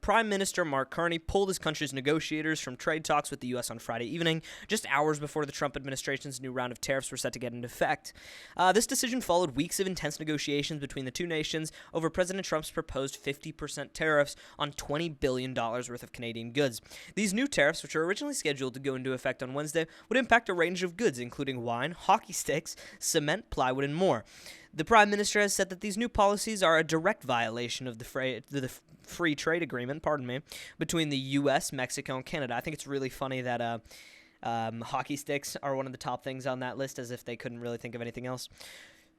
Prime Minister Mark Carney pulled his country's negotiators from trade talks with the U.S. on Friday evening, just hours before the Trump administration's new round of tariffs were set to get into effect. This decision followed weeks of intense negotiations between the two nations over President Trump's proposed 50% tariffs on $20 billion worth of Canadian goods. These new tariffs, which are originally scheduled to go into effect on Wednesday, would impact a range of goods, including wine, hockey sticks, cement, plywood, and more. The Prime Minister has said that these new policies are a direct violation of the free trade agreement, between the U.S., Mexico, and Canada. I think it's really funny that hockey sticks are one of the top things on that list, as if they couldn't really think of anything else.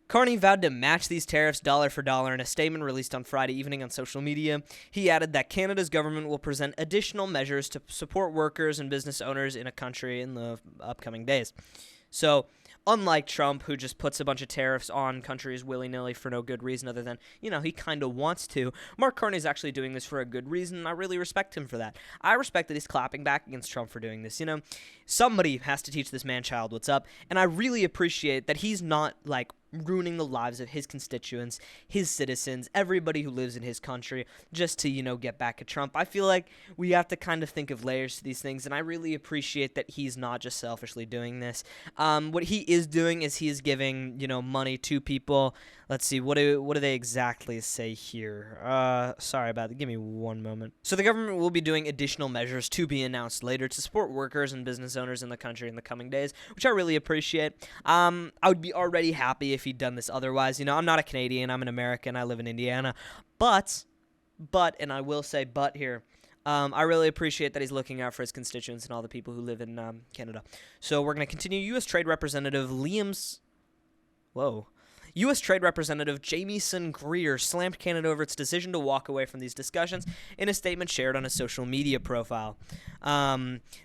Carney vowed to match these tariffs dollar for dollar in a statement released on Friday evening on social media. He added that Canada's government will present additional measures to support workers and business owners in a country in the upcoming days. So, unlike Trump, who just puts a bunch of tariffs on countries willy-nilly for no good reason other than, he kind of wants to, Mark Carney's actually doing this for a good reason, and I really respect him for that. I respect that he's clapping back against Trump for doing this. Somebody has to teach this man-child what's up, and I really appreciate that he's not, ruining the lives of his constituents, his citizens, everybody who lives in his country, just to, get back at Trump. I feel like we have to kind of think of layers to these things, and I really appreciate that he's not just selfishly doing this. What he is doing is he is giving, money to people. Let's see, what do they exactly say here? Sorry about that. Give me one moment. So the government will be doing additional measures to be announced later to support workers and business owners in the country in the coming days, which I really appreciate. I would be already happy if he'd done this otherwise. I'm not a Canadian. I'm an American. I live in Indiana. But, and I will say but here, I really appreciate that he's looking out for his constituents and all the people who live in Canada. So we're going to continue. U.S. Trade Representative U.S. Trade Representative Jamieson Greer slammed Canada over its decision to walk away from these discussions in a statement shared on his social media profile.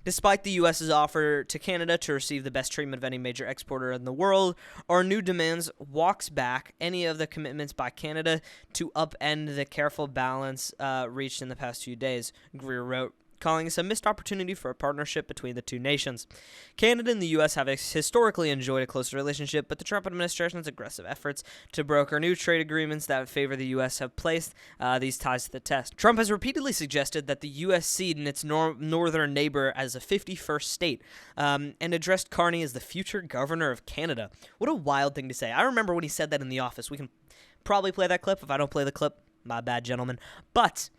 Despite the U.S.'s offer to Canada to receive the best treatment of any major exporter in the world, our new demands walks back any of the commitments by Canada to upend the careful balance reached in the past few days, Greer wrote, calling this a missed opportunity for a partnership between the two nations. Canada and the U.S. have historically enjoyed a close relationship, but the Trump administration's aggressive efforts to broker new trade agreements that favor the U.S. have placed these ties to the test. Trump has repeatedly suggested that the U.S. cede in its northern neighbor as a 51st state, and addressed Carney as the future governor of Canada. What a wild thing to say. I remember when he said that in the office. We can probably play that clip. If I don't play the clip, my bad, gentlemen. But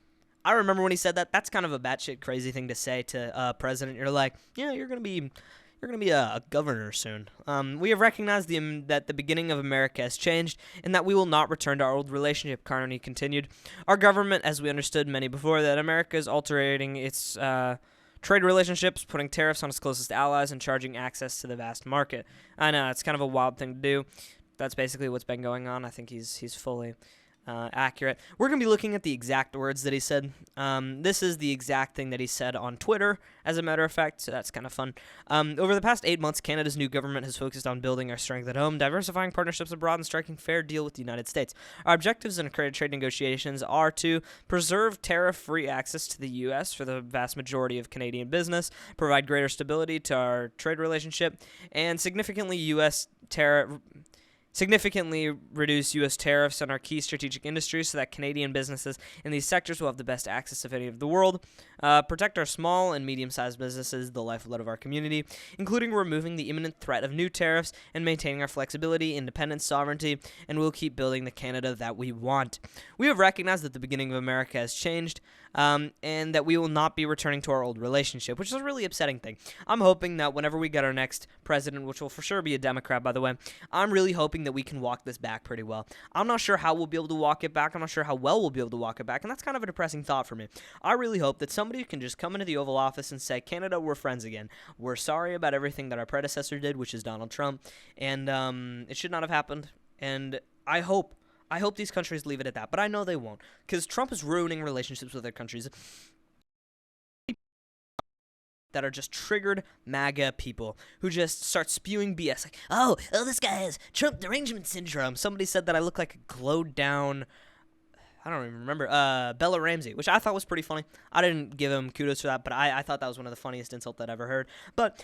I remember when he said that. That's kind of a batshit crazy thing to say to a president. You're like, yeah, you're gonna be a governor soon. We have recognized that the beginning of America has changed, and that we will not return to our old relationship. Carney continued. Our government, as we understood many before, that America is altering its trade relationships, putting tariffs on its closest allies, and charging access to the vast market. I know it's kind of a wild thing to do. That's basically what's been going on. I think he's fully accurate. We're going to be looking at the exact words that he said. This is the exact thing that he said on Twitter, as a matter of fact, so that's kind of fun. Over the past 8 months, Canada's new government has focused on building our strength at home, diversifying partnerships abroad, and striking fair deal with the United States. Our objectives in trade negotiations are to preserve tariff-free access to the U.S. for the vast majority of Canadian business, provide greater stability to our trade relationship, and significantly reduce U.S. tariffs on our key strategic industries so that Canadian businesses in these sectors will have the best access of any of the world, protect our small and medium-sized businesses, the lifeblood of our community, including removing the imminent threat of new tariffs and maintaining our flexibility, independence, sovereignty, and we'll keep building the Canada that we want. We have recognized that the beginning of America has changed, and that we will not be returning to our old relationship, which is a really upsetting thing. I'm hoping that whenever we get our next president, which will for sure be a Democrat, by the way, I'm really hoping that we can walk this back pretty well. I'm not sure how we'll be able to walk it back. I'm not sure how well we'll be able to walk it back, and that's kind of a depressing thought for me. I really hope that somebody can just come into the Oval Office and say, Canada, we're friends again. We're sorry about everything that our predecessor did, which is Donald Trump, and it should not have happened, and I hope these countries leave it at that, but I know they won't, because Trump is ruining relationships with other countries that are just triggered MAGA people who just start spewing BS. Like, oh, this guy has Trump derangement syndrome. Somebody said that I look like a glowed down, I don't even remember, Bella Ramsey, which I thought was pretty funny. I didn't give him kudos for that, but I thought that was one of the funniest insults I'd ever heard. But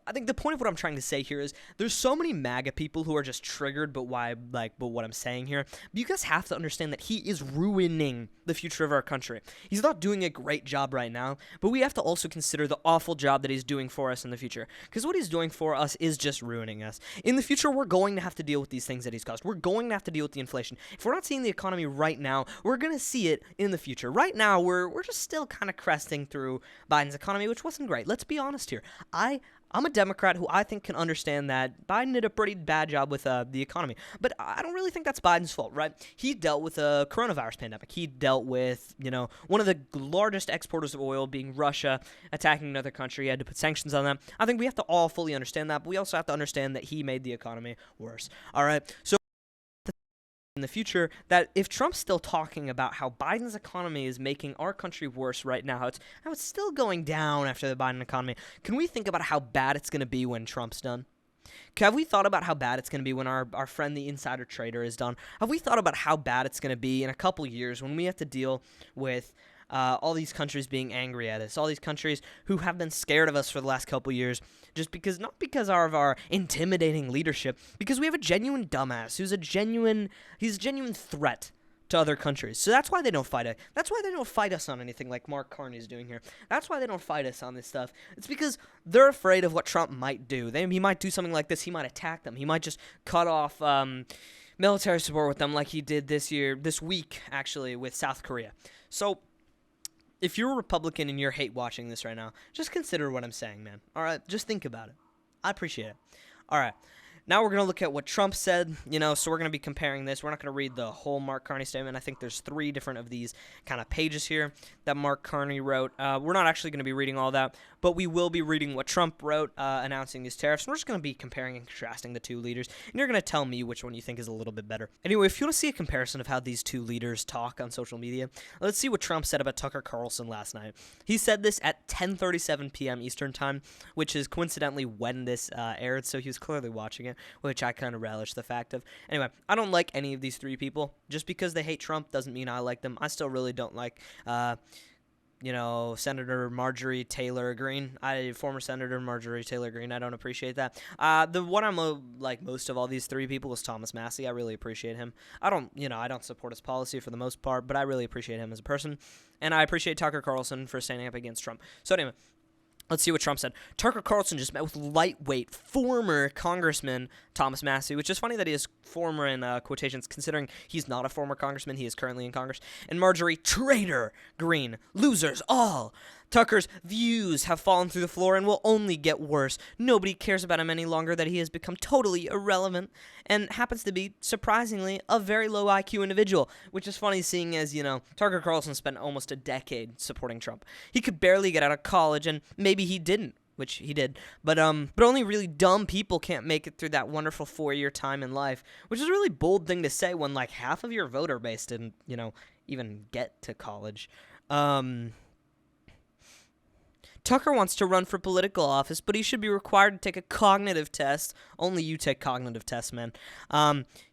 I think the point of what I'm trying to say here is there's so many MAGA people who are just triggered but what I'm saying here. But you guys have to understand that he is ruining the future of our country. He's not doing a great job right now, but we have to also consider the awful job that he's doing for us in the future. Because what he's doing for us is just ruining us. In the future, we're going to have to deal with these things that he's caused. We're going to have to deal with the inflation. If we're not seeing the economy right now, we're going to see it in the future. Right now, we're just still kind of cresting through Biden's economy, which wasn't great. Let's be honest here. I'm a Democrat who I think can understand that Biden did a pretty bad job with the economy. But I don't really think that's Biden's fault, right? He dealt with a coronavirus pandemic. He dealt with, one of the largest exporters of oil being Russia attacking another country. He had to put sanctions on them. I think we have to all fully understand that, but we also have to understand that he made the economy worse. All right? So in the future, that if Trump's still talking about how Biden's economy is making our country worse right now, how it's still going down after the Biden economy, can we think about how bad it's going to be when Trump's done? Have we thought about how bad it's going to be when our friend the insider trader is done? Have we thought about how bad it's going to be in a couple years when we have to deal with all these countries being angry at us, all these countries who have been scared of us for the last couple years, not because of our intimidating leadership, because we have a genuine dumbass he's a genuine threat to other countries. So that's why they don't fight it. That's why they don't fight us on anything like Mark Carney's doing here. That's why they don't fight us on this stuff. It's because they're afraid of what Trump might do. He might do something like this. He might attack them. He might just cut off military support with them like he did this week, actually, with South Korea. So if you're a Republican and you're hate watching this right now, just consider what I'm saying, man. All right? Just think about it. I appreciate it. All right. Now we're going to look at what Trump said, so we're going to be comparing this. We're not going to read the whole Mark Carney statement. I think there's 3 different of these kind of pages here that Mark Carney wrote. We're not actually going to be reading all that, but we will be reading what Trump wrote announcing these tariffs. And we're just going to be comparing and contrasting the 2 leaders, and you're going to tell me which one you think is a little bit better. Anyway, if you want to see a comparison of how these 2 leaders talk on social media, let's see what Trump said about Tucker Carlson last night. He said this at 10:37 p.m. Eastern Time, which is coincidentally when this aired, so he was clearly watching it, which I kind of relish the fact of. Anyway, I don't like any of these 3 people. Just because they hate Trump doesn't mean I like them. I still really don't like, Senator Marjorie Taylor Greene. Former Senator Marjorie Taylor Greene. I don't appreciate that. The one I'm like most of all these 3 people is Thomas Massie. I really appreciate him. I don't support his policy for the most part, but I really appreciate him as a person. And I appreciate Tucker Carlson for standing up against Trump. So anyway, let's see what Trump said. Tucker Carlson just met with lightweight former Congressman Thomas Massie, which is funny that he is former in quotations, considering he's not a former congressman. He is currently in Congress. And Marjorie Traitor Greene. Losers all. Tucker's views have fallen through the floor and will only get worse. Nobody cares about him any longer, that he has become totally irrelevant and happens to be, surprisingly, a very low IQ individual, which is funny seeing as, Tucker Carlson spent almost a decade supporting Trump. He could barely get out of college, and maybe he didn't, which he did, but only really dumb people can't make it through that wonderful 4-year time in life, which is a really bold thing to say when, like, half of your voter base didn't, even get to college. Tucker wants to run for political office, but he should be required to take a cognitive test. Only you take cognitive tests, man.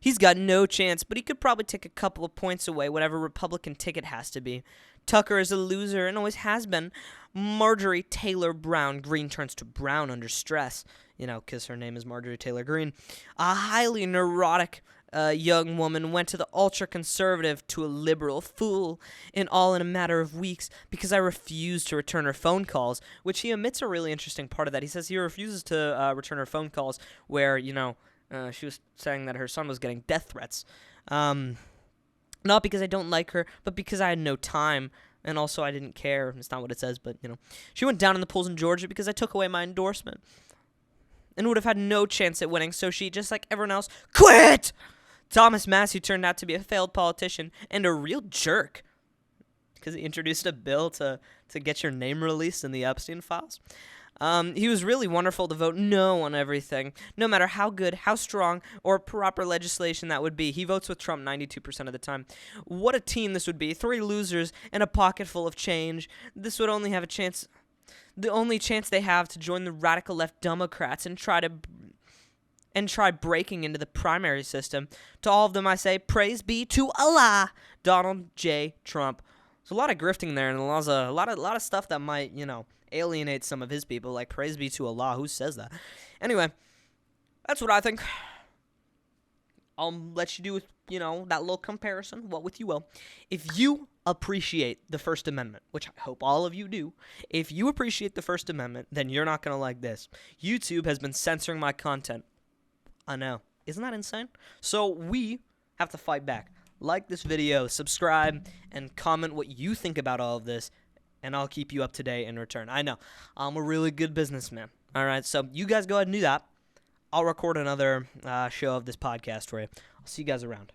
He's got no chance, but he could probably take a couple of points away, whatever Republican ticket has to be. Tucker is a loser and always has been. Marjorie Taylor Greene turns to brown under stress, because her name is Marjorie Taylor Greene. A highly neurotic young woman went to the ultra-conservative to a liberal fool, in a matter of weeks, because I refused to return her phone calls, which he omits a really interesting part of that. He says he refuses to return her phone calls where, she was saying that her son was getting death threats. Not because I don't like her, but because I had no time, and also I didn't care. It's not what it says, but, She went down in the polls in Georgia because I took away my endorsement and would have had no chance at winning, so she, just like everyone else, quit! Thomas Massie turned out to be a failed politician and a real jerk because he introduced a bill to get your name released in the Epstein files. He was really wonderful to vote no on everything, no matter how good, how strong, or proper legislation that would be. He votes with Trump 92% of the time. What a team this would be. 3 losers and a pocket full of change. This would only have a chance, the only chance they have to join the radical left Democrats and try to and try breaking into the primary system. To all of them I say, praise be to Allah, Donald J. Trump. There's a lot of grifting there, and a lot of stuff that might, alienate some of his people, like praise be to Allah. Who says that? Anyway, that's what I think. I'll let you do with, that little comparison, what with you will. If you appreciate the First Amendment, which I hope all of you do, if you appreciate the First Amendment, then you're not going to like this. YouTube has been censoring my content. I know. Isn't that insane? So we have to fight back. Like this video, subscribe, and comment what you think about all of this, and I'll keep you up to date in return. I know. I'm a really good businessman. All right, so you guys go ahead and do that. I'll record another show of this podcast for you. I'll see you guys around.